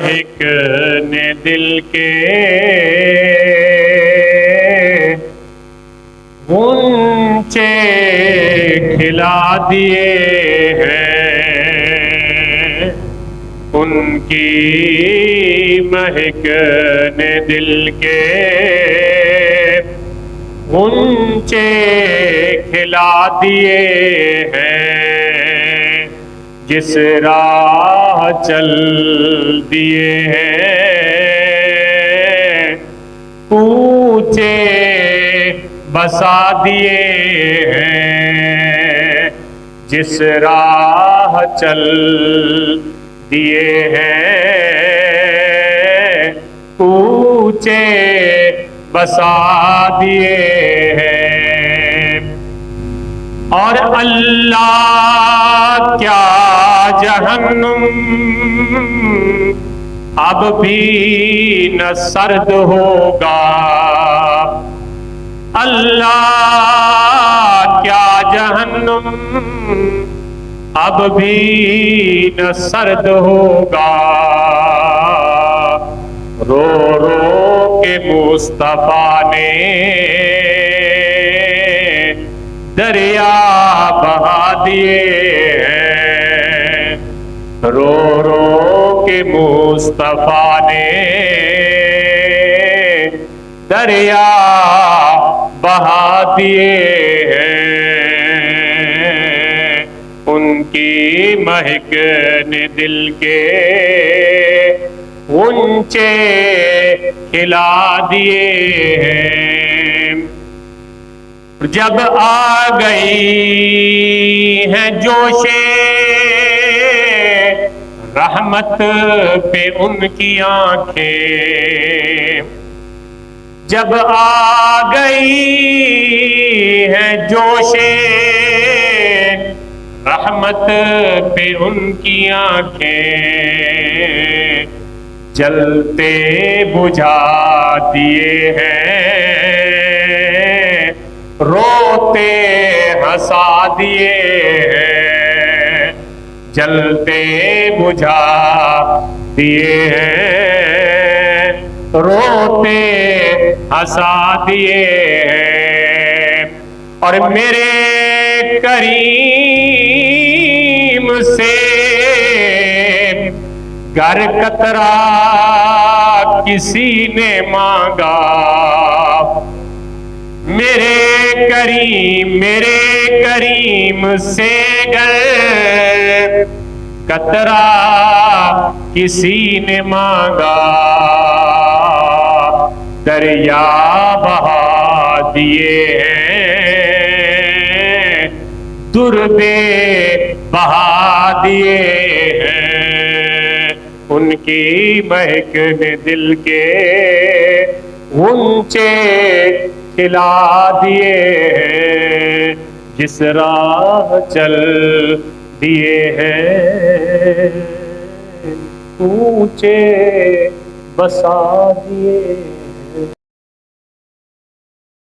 ایک نے دل کے غنچے کھلا دیے ہیں، ان کی مہک نے دل کے غنچے کھلا دیے ہیں، جس راہ چل دیے ہیں کوچے بسا دیے ہیں، جس راہ چل دیے ہیں کوچے بسا دیے ہیں۔ اور اللہ کیا جہنم اب بھی نہ سرد ہوگا، اللہ کیا جہنم اب بھی نہ سرد ہوگا، رو رو کے مصطفیٰ نے دریا بہا دیے ہیں، رو رو کے مصطفیٰ نے دریا بہا دیے ہیں، ان کی مہک نے دل کے غنچے کھلا دیے ہیں۔ جب آ گئی ہیں جوشے رحمت پہ ان کی آنکھیں، جب آ گئی ہیں جوشے رحمت پہ ان کی آنکھیں، جلتے بجھا دیے ہیں، روتے ہنسا دیے ہیں، جلتے بجھا دیے ہیں، روتے ہنسا دیے ہیں۔ اور میرے کریم سے گر قطرہ کسی نے مانگا، میرے کریم سے گر قطرہ کسی نے مانگا، دریا بہا دیے ہیں، دربے بہا دیے ہیں، ان کی مہک نے دل کے غنچے کھلا دیے ہیں، جس راہ چل دیے ہیں کوچے بسا دیے۔